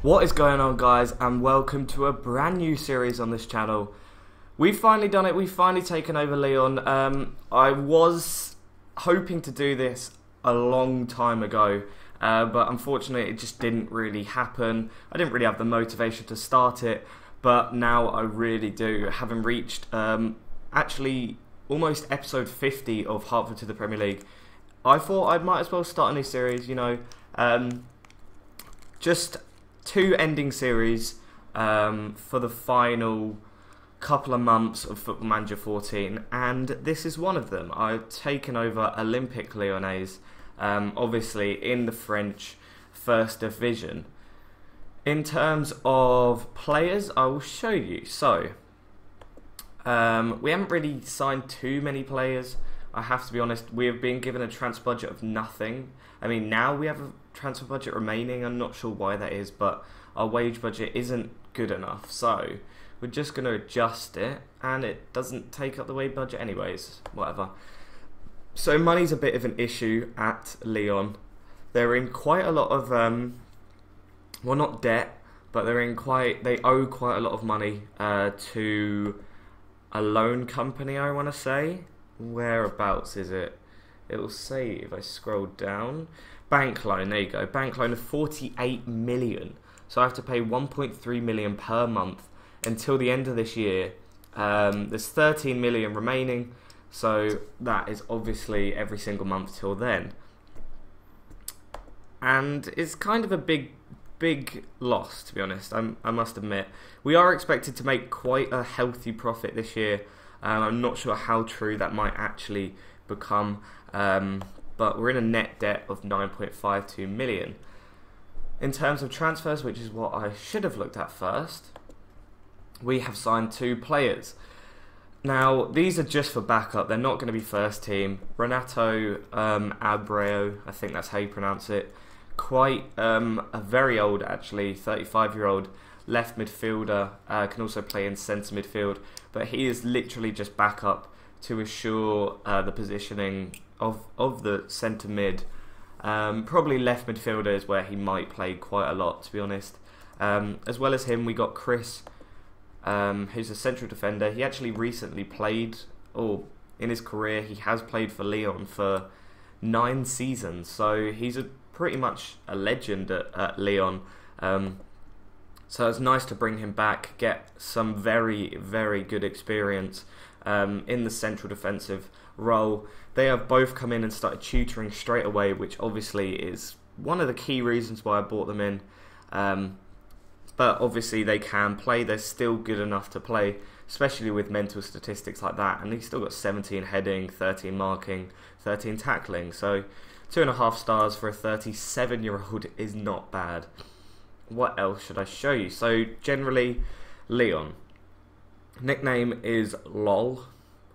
What is going on, guys, and welcome to a brand new series on this channel. We've finally done it. We've finally taken over Lyon. I was hoping to do this a long time ago, but unfortunately it just didn't really happen. I didn't really have the motivation to start it, but now I really do, having reached actually almost episode 50 of Hartford to the Premier League. I thought I might as well start a new series, just two ending series for the final couple of months of Football Manager 14, and this is one of them. I've taken over Olympique Lyonnais, obviously in the French First Division. In terms of players, I will show you. So, we haven't really signed too many players. I have to be honest, we have been given a transfer budget of nothing. I mean, now we have a transfer budget remaining. I'm not sure why that is, but our wage budget isn't good enough. So we're just going to adjust it, and it doesn't take up the wage budget anyways, whatever. So money's a bit of an issue at Lyon. They're in quite a lot of, well, not debt, but they owe quite a lot of money to a loan company, I want to say. Whereabouts is it? It will say if I scroll down. Bank loan, there you go. Bank loan of 48 million. So I have to pay 1.3 million per month until the end of this year. There's 13 million remaining, so that is obviously every single month till then. And it's kind of a big loss, to be honest, I must admit. We are expected to make quite a healthy profit this year. I'm not sure how true that might actually become, but we're in a net debt of 9.52 million. In terms of transfers, which is what I should have looked at first, we have signed two players. Now, these are just for backup. They're not going to be first team. Renato Abreu, I think that's how you pronounce it. Quite a very old, actually, 35-year-old left midfielder, can also play in centre midfield, but he is literally just backup to assure the positioning of the centre mid. Probably left midfielder is where he might play quite a lot, to be honest. As well as him, we got Chris, who's a central defender. He actually recently played, or in his career, he has played for Lyon for 9 seasons, so he's pretty much a legend at Lyon. So it's nice to bring him back, get some very, very good experience in the central defensive role. They have both come in and started tutoring straight away, which obviously is one of the key reasons why I brought them in. But obviously they can play, they're still good enough to play, especially with mental statistics like that. And he's still got 17 heading, 13 marking, 13 tackling. So 2.5 stars for a 37-year-old is not bad. What else should I show you? So generally, Lyon. Nickname is LOL.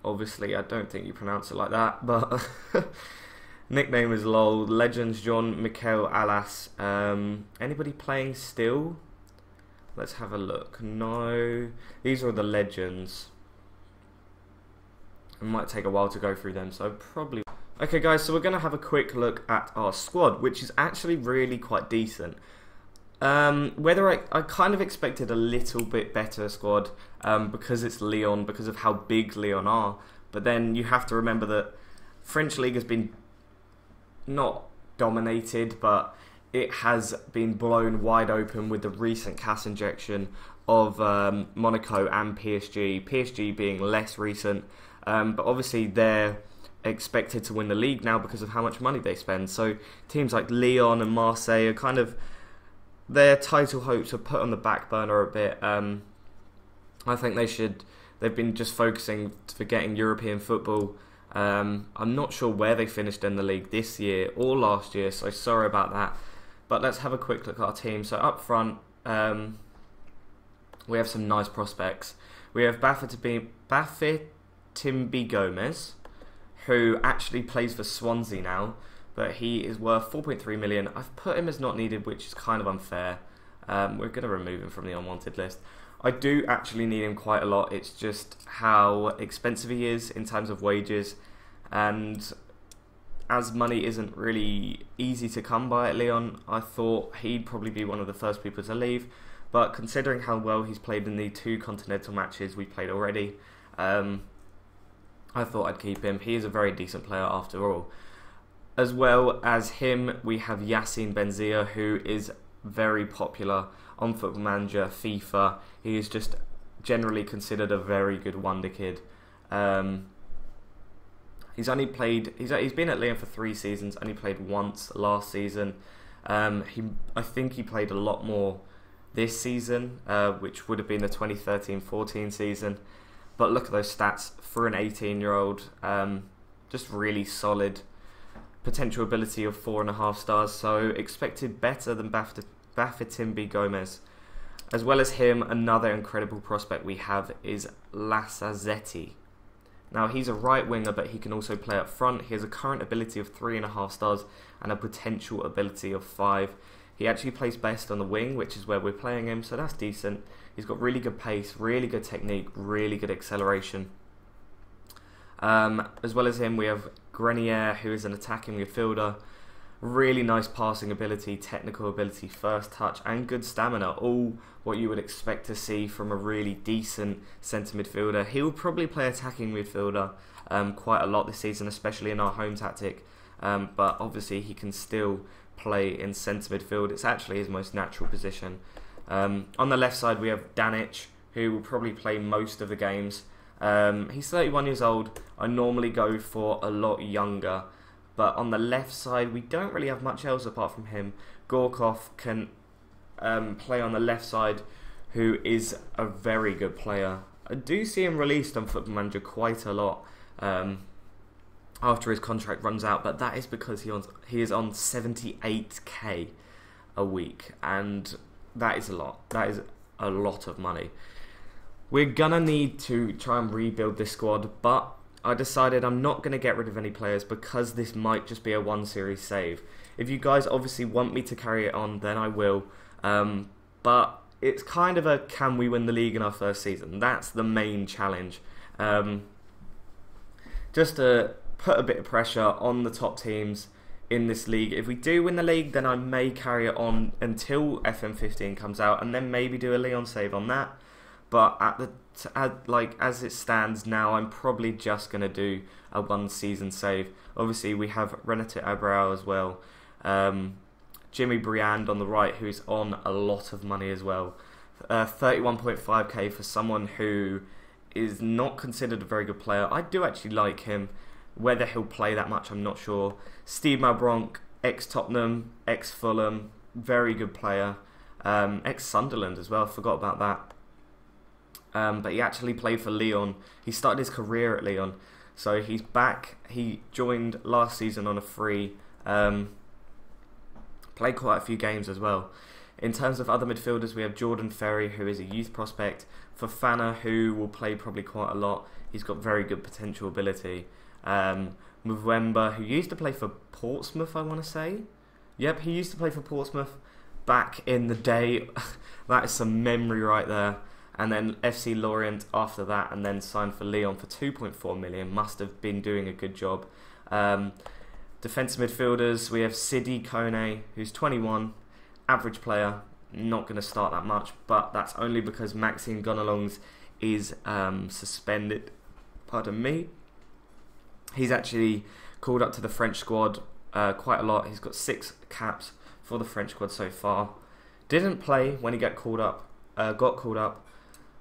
Obviously, I don't think you pronounce it like that, but nickname is LOL. Legends Jean-Michel Alas. Anybody playing still? Let's have a look. No, these are the legends. It might take a while to go through them, so probably. Okay, guys, so we're going to have a quick look at our squad, which is actually really quite decent. Whether I kind of expected a little bit better squad because it's Lyon, because of how big Lyon are, but then you have to remember that French League has been not dominated, but it has been blown wide open with the recent cash injection of Monaco and PSG. PSG being less recent, but obviously they're expected to win the league now because of how much money they spend. So teams like Lyon and Marseille are kind of, their title hopes are put on the back burner a bit. I think they've been just focusing for getting European football. I'm not sure where they finished in the league this year or last year, so sorry about that. But let's have a quick look at our team. So up front, we have some nice prospects. We have Bafétimbi Gomez, who actually plays for Swansea now, but he is worth 4.3 million. I've put him as not needed, which is kind of unfair. We're going to remove him from the unwanted list. I do actually need him quite a lot. It's just how expensive he is in terms of wages, and as money isn't really easy to come by at Lyon, I thought he'd probably be one of the first people to leave. But considering how well he's played in the 2 continental matches we played already, I thought I'd keep him. He is a very decent player after all. As well as him, we have Yassine Benzia, who is very popular on Football Manager, FIFA. He is just generally considered a very good wonder kid. He's been at Lyon for 3 seasons, only played once last season. I think he played a lot more this season, which would have been the 2013-14 season. But look at those stats for an 18-year-old. Just really solid. Potential ability of 4.5 stars, so expected better than Bafétimbi Gomez. As well as him, another incredible prospect we have is Lassazetti. Now, he's a right winger, but he can also play up front. He has a current ability of 3.5 stars and a potential ability of 5. He actually plays best on the wing, which is where we're playing him, so that's decent. He's got really good pace, really good technique, really good acceleration. As well as him, we have Grenier, who is an attacking midfielder. Really nice passing ability, technical ability, first touch, and good stamina. All what you would expect to see from a really decent centre midfielder. He will probably play attacking midfielder quite a lot this season, especially in our home tactic. But obviously he can still play in centre midfield. It's actually his most natural position. On the left side we have Danic, who will probably play most of the games. He's 31 years old. I normally go for a lot younger, but on the left side we don't really have much else apart from him. Gorkov can play on the left side, who is a very good player. I do see him released on Football Manager quite a lot after his contract runs out, but that is because he is on 78k a week, and that is a lot. That is a lot of money. We're gonna need to try and rebuild this squad, but I decided I'm not going to get rid of any players because this might just be a 1 series save. If you guys obviously want me to carry it on, then I will. But it's kind of a can we win the league in our first season? That's the main challenge. Just to put a bit of pressure on the top teams in this league. If we do win the league, then I may carry it on until FM15 comes out, and then maybe do a Lyon save on that. But as it stands now, I'm probably just going to do a 1 season save. Obviously, we have Renato Abreu as well. Jimmy Briand on the right, who's on a lot of money as well. 31.5k for someone who is not considered a very good player. I do actually like him. Whether he'll play that much, I'm not sure. Steve Malbronk, ex-Tottenham, ex-Fulham, very good player. Ex-Sunderland as well, forgot about that. But he actually played for Lyon. He started his career at Lyon, so he's back. He joined last season on a free. Played quite a few games as well. In terms of other midfielders, we have Jordan Ferry, who is a youth prospect. Fofana, who will play probably quite a lot. He's got very good potential ability. Mwemba, who used to play for Portsmouth, I want to say. Yep, he used to play for Portsmouth back in the day. That is some memory right there. And then FC Lorient after that, and then signed for Lyon for 2.4 million. Must have been doing a good job. Defensive midfielders, we have Sidi Kone, who's 21, average player, not going to start that much, but that's only because Maxime Gonalons is suspended. Pardon me. He's actually called up to the French squad quite a lot. He's got 6 caps for the French squad so far. Didn't play when he got called up,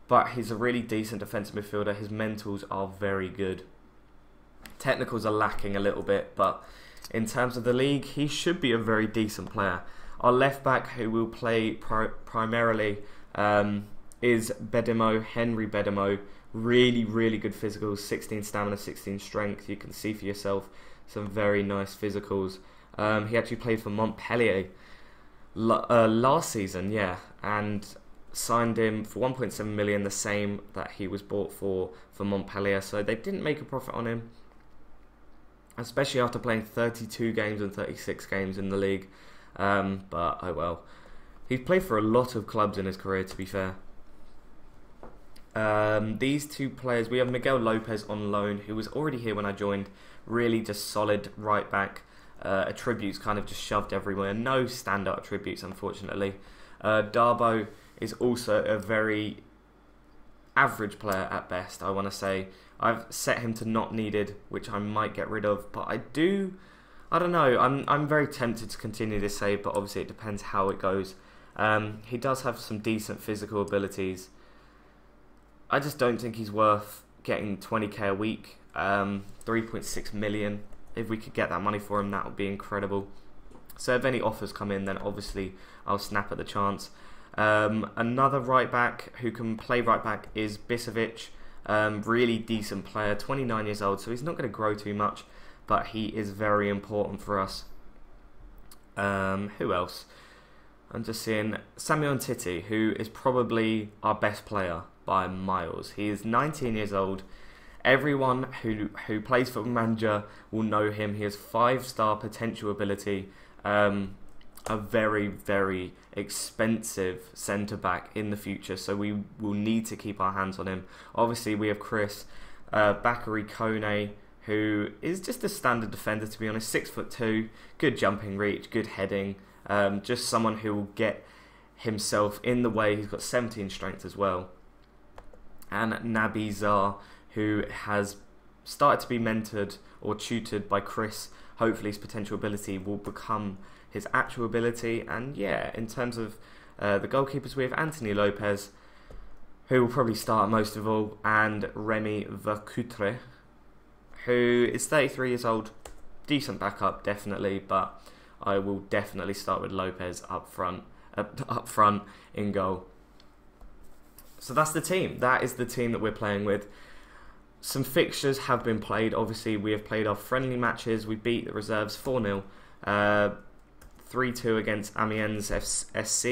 but he's a really decent defensive midfielder. His mentals are very good. Technicals are lacking a little bit, but in terms of the league, he should be a very decent player. Our left back, who will play primarily, is Bedemo, Henry Bedemo. Really, really good physicals. 16 stamina, 16 strength. You can see for yourself some very nice physicals. He actually played for Montpellier last season, yeah, and signed him for 1.7 million, the same that he was bought for Montpellier. So they didn't make a profit on him, especially after playing 32 games and 36 games in the league. But oh well. He's played for a lot of clubs in his career, to be fair. These two players, we have Miguel Lopez on loan, who was already here when I joined. Really just solid right back. Attributes kind of just shoved everywhere. No standout attributes, unfortunately. Darbo is also a very average player at best, I want to say. I've set him to not needed, which I might get rid of, but I don't know. I'm very tempted to continue this save, but obviously it depends how it goes. He does have some decent physical abilities. I just don't think he's worth getting 20k a week. 3.6 million. If we could get that money for him, that would be incredible. So if any offers come in, then obviously I'll snap at the chance. Another right back who can play right back is Bisevic. Really decent player, 29 years old, so he's not going to grow too much, but he is very important for us. Who else? I'm just seeing Samuel Titi, who is probably our best player by miles. He is 19 years old. Everyone who plays Football Manager will know him. He has 5-star potential ability. A very, very expensive centre-back in the future, so we will need to keep our hands on him. Obviously, we have Chris Bakary Kone, who is just a standard defender, to be honest. 6'2", good jumping reach, good heading. Just someone who will get himself in the way. He's got 17 strength as well. And Nabi Zar, who has started to be mentored or tutored by Chris. Hopefully his potential ability will become his actual ability. And yeah, in terms of the goalkeepers, we have Anthony Lopez, who will probably start most of all, and Remy Vercoutre, who is 33 years old. Decent backup, definitely, but I will definitely start with Lopez up front in goal. So that's the team. That is the team that we're playing with. Some fixtures have been played. Obviously, we have played our friendly matches. We beat the reserves 4-0. 3-2 against Amiens SC.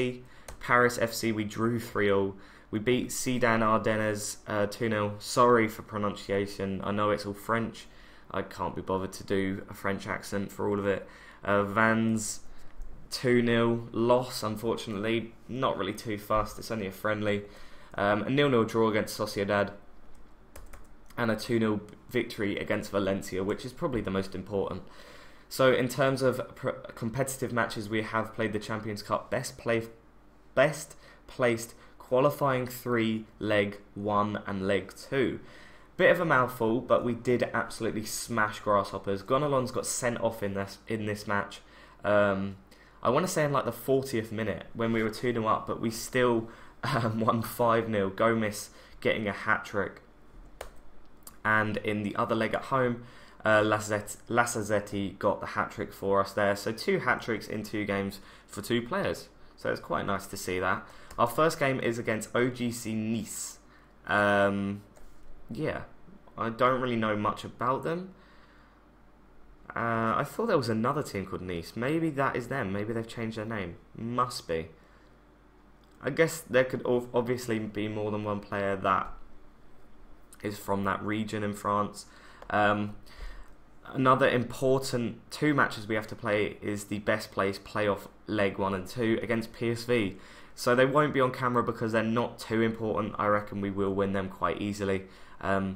Paris FC, we drew 3-0. We beat Sedan Ardennes 2-0. Sorry for pronunciation. I know it's all French. I can't be bothered to do a French accent for all of it. Vannes 2-0. Loss, unfortunately. Not really too fast. It's only a friendly. A 0-0 draw against Sociedad. And a 2-0 victory against Valencia, which is probably the most important. So in terms of competitive matches, we have played the Champions Cup best placed qualifying 3, leg 1 and leg 2. Bit of a mouthful, but we did absolutely smash Grasshoppers. Gonalons got sent off in this match. I want to say in like the 40th minute when we were 2-0 up, but we still won 5-0. Gomes getting a hat-trick. And in the other leg at home, Lassazetti got the hat-trick for us there. So 2 hat-tricks in 2 games for 2 players. So it's quite nice to see that. Our first game is against OGC Nice. Yeah, I don't really know much about them. I thought there was another team called Nice. Maybe that is them. Maybe they've changed their name. Must be. I guess there could obviously be more than one player that is from that region in France. Another important 2 matches we have to play is the best place playoff leg 1 and 2 against PSV. So they won't be on camera because they're not too important. I reckon we will win them quite easily. But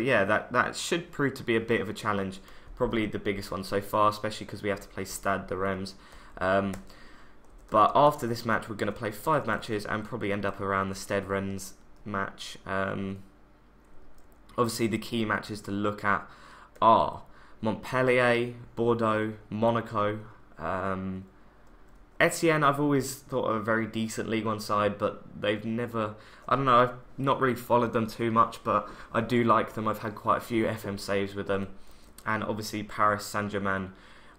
yeah, that should prove to be a bit of a challenge. Probably the biggest one so far, especially because we have to play Stade de Reims. But after this match, we're going to play 5 matches and probably end up around the Stade Reims match. Obviously the key matches to look at are Montpellier, Bordeaux, Monaco. Etienne, I've always thought are a very decent League 1 side, but they've never, I don't know, I've not really followed them too much, but I do like them. I've had quite a few FM saves with them. And obviously Paris Saint-Germain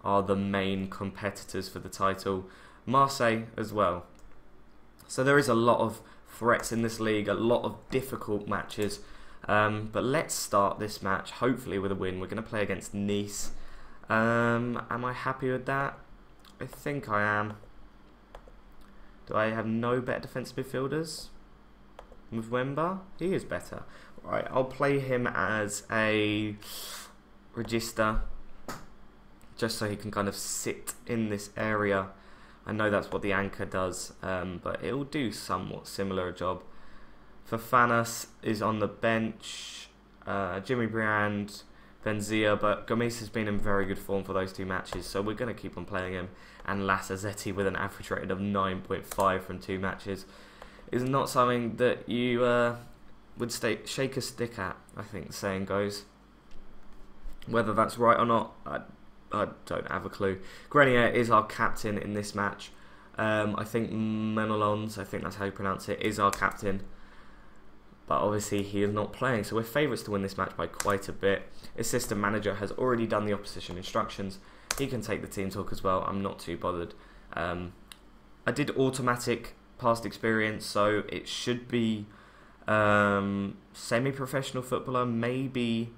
are the main competitors for the title. Marseille as well. So there is a lot of threats in this league, a lot of difficult matches. But let's start this match, hopefully with a win. We're going to play against Nice. Am I happy with that? I think I am. Do I have no better defensive midfielders? Mwemba? He is better. Right, I'll play him as a regista, just so he can kind of sit in this area. I know that's what the anchor does, but it'll do somewhat similar a job. Fafanas is on the bench. Jimmy Briand, Benzia, but Gomes has been in very good form for those 2 matches, so we're going to keep on playing him. And Lasazzetti with an average rating of 9.5 from 2 matches is not something that you would shake a stick at, I think the saying goes. Whether that's right or not, I don't have a clue. Grenier is our captain in this match. I think Menelons, I think that's how you pronounce it, is our captain. But obviously he is not playing, so we're favourites to win this match by quite a bit. Assistant manager has already done the opposition instructions. He can take the team talk as well. I'm not too bothered. I did automatic past experience, so it should be semi-professional footballer, maybe.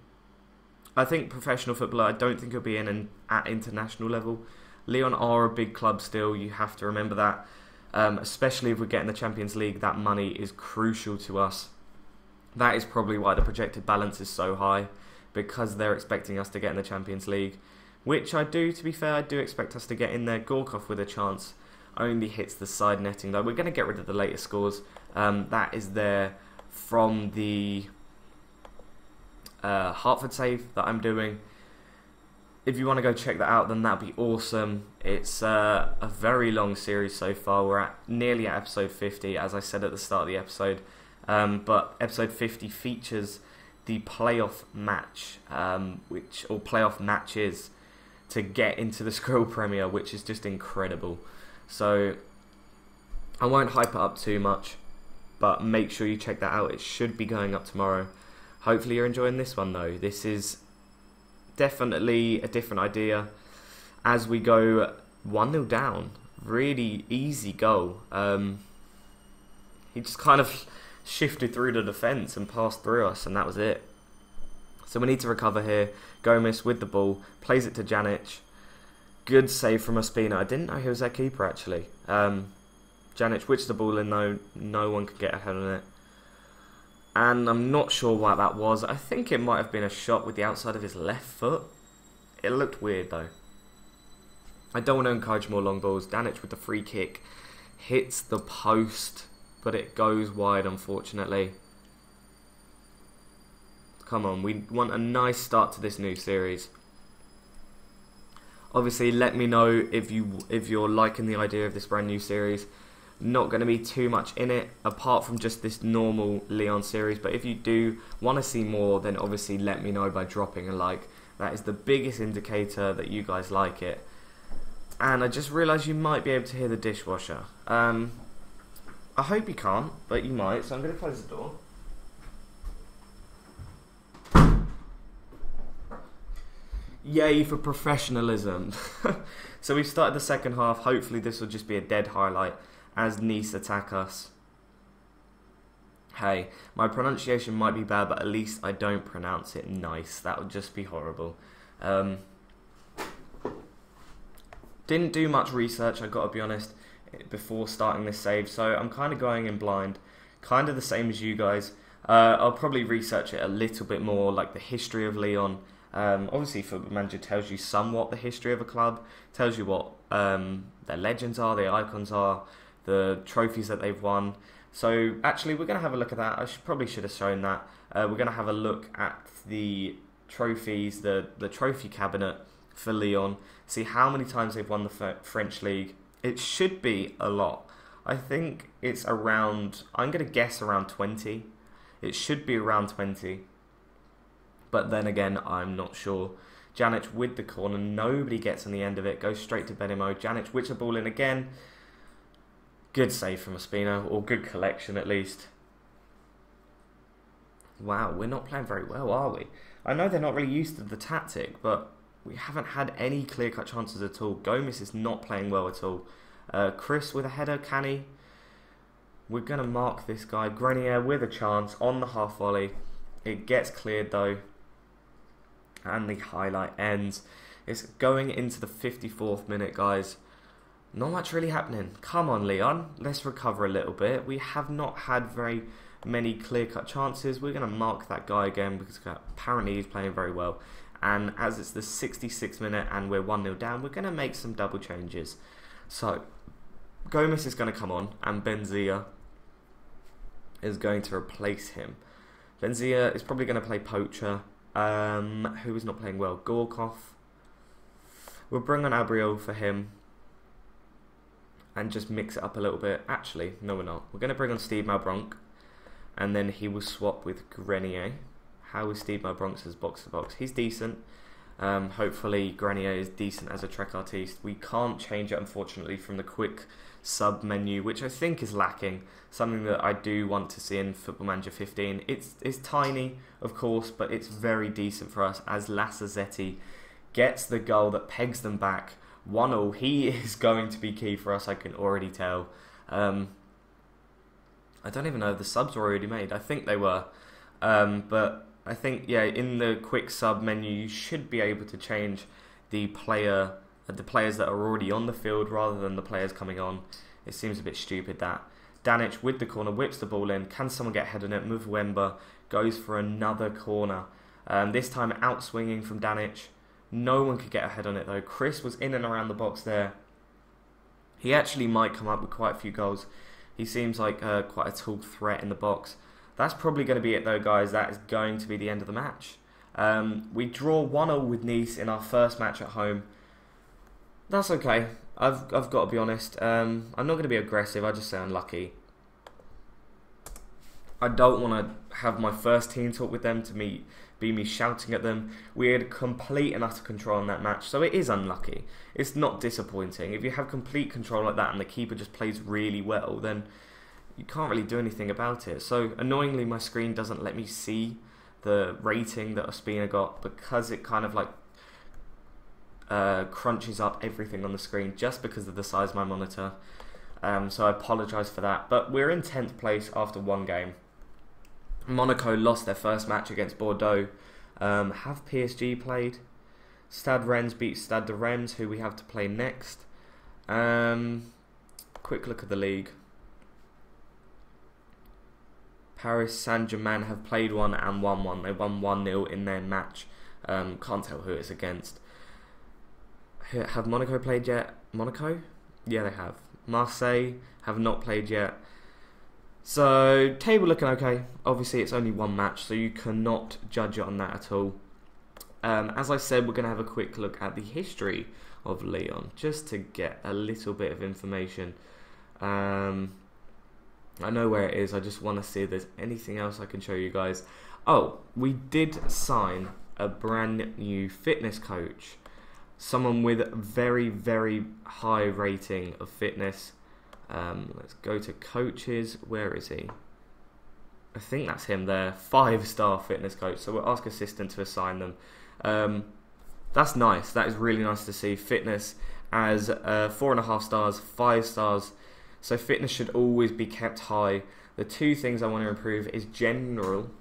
I think professional footballer. I don't think he'll be at international level. Lyon are a big club still. You have to remember that, especially if we get in the Champions League. That money is crucial to us. That is probably why the projected balance is so high, because they're expecting us to get in the Champions League, which I do, to be fair, I do expect us to get in there. Gorkov with a chance only hits the side netting though. We're going to get rid of the latest scores. That is there from the Hartford save that I'm doing. If you want to go check that out, then that'd be awesome. It's a very long series so far. We're nearly at episode 50, as I said at the start of the episode. But episode 50 features the playoff match, or playoff matches to get into the Skrill Premier, which is just incredible. So I won't hype it up too much, but make sure you check that out. It should be going up tomorrow. Hopefully you're enjoying this one though. This is definitely a different idea as we go 1-0 down. Really easy goal. He just kind of shifted through the defence and passed through us, and that was it. So we need to recover here. Gomes with the ball, plays it to Janic. Good save from Ospina. I didn't know he was their keeper actually. Janic whips the ball in though. No one could get ahead on it. And I'm not sure why that was. I think it might have been a shot with the outside of his left foot. It looked weird though. I don't want to encourage more long balls. Janic with the free kick. Hits the post, but it goes wide unfortunately. Come on, we want a nice start to this new series. Obviously, let me know if you're liking the idea of this brand new series. Not going to be too much in it, apart from just this normal Lyon series. But if you do want to see more, then obviously let me know by dropping a like. That is the biggest indicator that you guys like it. And I just realised you might be able to hear the dishwasher. I hope you can't, but you might. So I'm going to close the door. Yay for professionalism. So we've started the second half. Hopefully this will just be a dead highlight as Nice attack us. Hey, my pronunciation might be bad, but at least I don't pronounce it nice. That would just be horrible. Didn't do much research, I've got to be honest, before starting this save, so I'm kind of going in blind. Kind of the same as you guys. I'll probably research it a little bit more, like the history of Lyon. Obviously Football Manager tells you somewhat the history of a club, tells you what their legends are, their icons are, the trophies that they've won. So actually we're going to have a look at that. I probably should have shown that. We're going to have a look at the trophies, the trophy cabinet for Lyon, see how many times they've won the French League. It should be a lot. I think it's around, I'm going to guess around 20. It should be around 20. But then again, I'm not sure. Janic with the corner. Nobody gets on the end of it. Goes straight to Benimo. Janic whips the ball in again. Good save from Ospina. Or good collection at least. Wow, we're not playing very well, are we? I know they're not really used to the tactic, but we haven't had any clear-cut chances at all. Gomes is not playing well at all. Chris with a header. Can he? We're going to mark this guy. Grenier with a chance on the half volley. It gets cleared though. And the highlight ends. It's going into the 54th minute, guys. Not much really happening. Come on, Lyon. Let's recover a little bit. We have not had very many clear-cut chances. We're going to mark that guy again because apparently he's playing very well. And as it's the 66th minute and we're 1-0 down, we're going to make some double changes. So, Gomes is going to come on and Benzia. is going to replace him. Benzia is probably going to play Poacher. Who is not playing well? Gorkov. We'll bring on Abriel for him and just mix it up a little bit. Actually, no we're not. We're going to bring on Steve Malbronk and then he will swap with Grenier. How is Steve Malbronk's box-to-box? He's decent. Hopefully Grenier is decent as a Trek artiste. We can't change it, unfortunately, from the quick sub menu, which I think is lacking. Something that I do want to see in Football Manager 15. It's tiny, of course, but it's very decent for us as Lassazetti gets the goal that pegs them back 1-0. He is going to be key for us, I can already tell. I don't even know if the subs were already made. I think they were. But I think, yeah, in the quick sub menu, you should be able to change the players that are already on the field rather than the players coming on. It seems a bit stupid that. Danic with the corner, whips the ball in. Can someone get ahead on it? Muvwemba goes for another corner. This time out swinging from Danic. No one could get ahead on it though. Chris was in and around the box there. He actually might come up with quite a few goals. He seems like quite a tall threat in the box. That's probably going to be it though, guys. That is going to be the end of the match. We draw 1-0 with Nice in our first match at home. That's okay. I've got to be honest. I'm not going to be aggressive. I just say unlucky. I don't want to have my first team talk with them to be me shouting at them. We had complete and utter control in that match, so it is unlucky. It's not disappointing. If you have complete control like that and the keeper just plays really well, then you can't really do anything about it. So annoyingly, my screen doesn't let me see the rating that Ospina got because it kind of like crunches up everything on the screen just because of the size of my monitor. So I apologise for that. But we're in 10th place after one game. Monaco lost their first match against Bordeaux. Have PSG played? Stade Rennes beat Stade de Reims, who we have to play next. Quick look at the league. Paris Saint-Germain have played one and won one. They won 1-0 in their match. Can't tell who it's against. Have Monaco played yet? Monaco? Yeah, they have. Marseille have not played yet. So, table looking okay. Obviously, it's only one match, so you cannot judge it on that at all. As I said, we're going to have a quick look at the history of Lyon, just to get a little bit of information. I know where it is. I just want to see if there's anything else I can show you guys. Oh, we did sign a brand new fitness coach. Someone with very, very high rating of fitness. Let's go to coaches. Where is he? I think that's him there. 5-star fitness coach. So we'll ask assistant to assign them. That's nice. That is really nice to see. Fitness as 4.5 stars, 5 stars. So fitness should always be kept high. The two things I want to improve is general.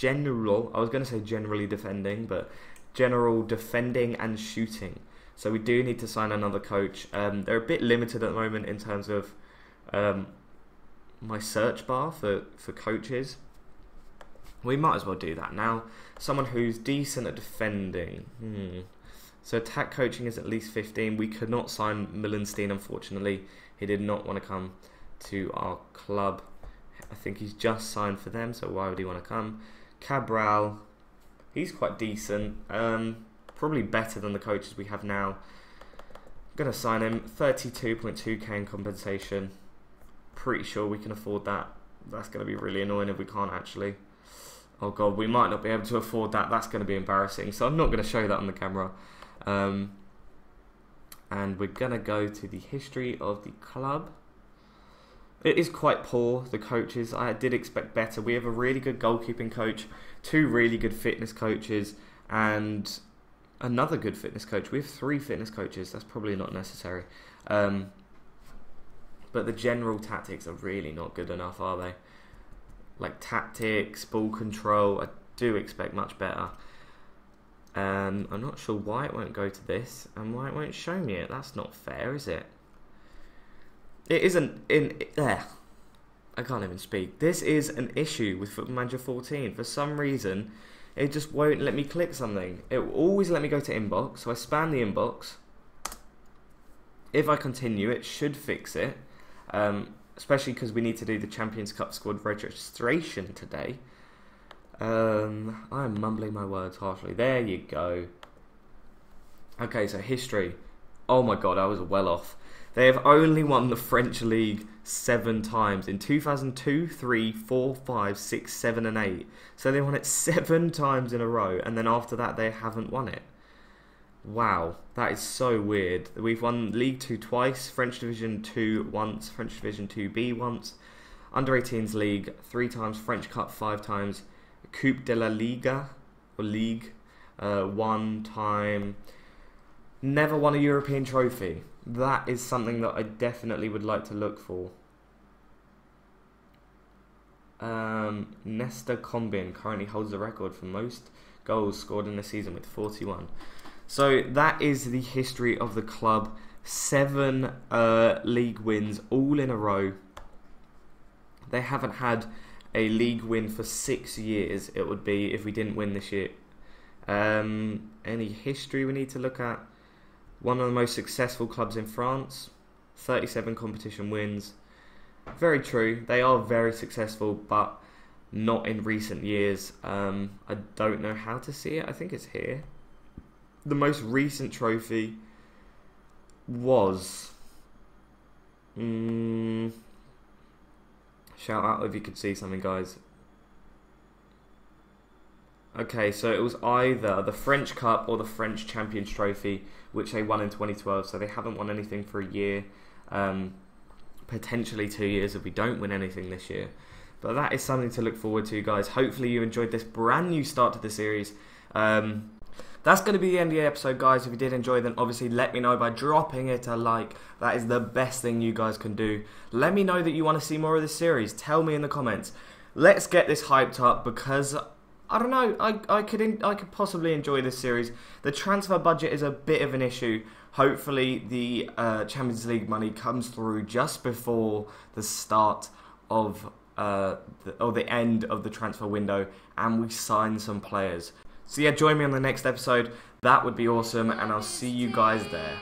I was going to say generally defending, but general defending and shooting. So we do need to sign another coach. They're a bit limited at the moment in terms of my search bar for coaches. We might as well do that now. Someone who's decent at defending. So attack coaching is at least 15. We could not sign Millenstein, unfortunately. He did not want to come to our club. I think he's just signed for them, so why would he want to come? Cabral, he's quite decent. Probably better than the coaches we have now. I'm going to sign him. 32.2k in compensation. Pretty sure we can afford that. That's going to be really annoying if we can't actually. Oh god, we might not be able to afford that. That's going to be embarrassing. So I'm not going to show that on the camera. And we're going to go to the history of the club. It is quite poor, the coaches. I did expect better. We have a really good goalkeeping coach, 2 really good fitness coaches, and another good fitness coach. We have 3 fitness coaches. That's probably not necessary. But the general tactics are really not good enough, are they? Like tactics, ball control, I do expect much better. I'm not sure why it won't go to this and why it won't show me it. That's not fair, is it? It isn't in there. I can't even speak. This is an issue with Football Manager 14. For some reason, it just won't let me click something. It will always let me go to inbox. So I spam the inbox. If I continue, it should fix it. especially because we need to do the Champions Cup squad registration today. I am mumbling my words harshly. There you go. Okay, so history. Oh my god, I was well off. They have only won the French league 7 times in 2002, 3, 4, 5, 6, 7 and 8. So they won it 7 times in a row, and then after that they haven't won it. Wow, that is so weird. We've won League 2 twice, French Division 2 once, French Division 2B once, Under 18s League 3 times, French Cup 5 times, Coupe de la Liga, or League, 1 time. Never won a European trophy. That is something that I definitely would like to look for. Nesta Combin currently holds the record for most goals scored in a season with 41. So that is the history of the club. 7 league wins all in a row. They haven't had a league win for 6 years, it would be, if we didn't win this year. Any history we need to look at? One of the most successful clubs in France. 37 competition wins. Very true. They are very successful, but not in recent years. I don't know how to see it. I think it's here. The most recent trophy was... shout out if you could see something, guys. Okay, so it was either the French Cup or the French Champions Trophy, which they won in 2012, so they haven't won anything for a year. Potentially 2 years if we don't win anything this year. But that is something to look forward to, guys. Hopefully you enjoyed this brand new start to the series. That's going to be the end of the episode, guys. If you did enjoy, then obviously let me know by dropping it a like. That is the best thing you guys can do. Let me know that you want to see more of this series. Tell me in the comments. Let's get this hyped up, because I don't know, I could possibly enjoy this series. The transfer budget is a bit of an issue. Hopefully the Champions League money comes through just before the start of the end of the transfer window, and we sign some players. So yeah, join me on the next episode. That would be awesome, and I'll see you guys there.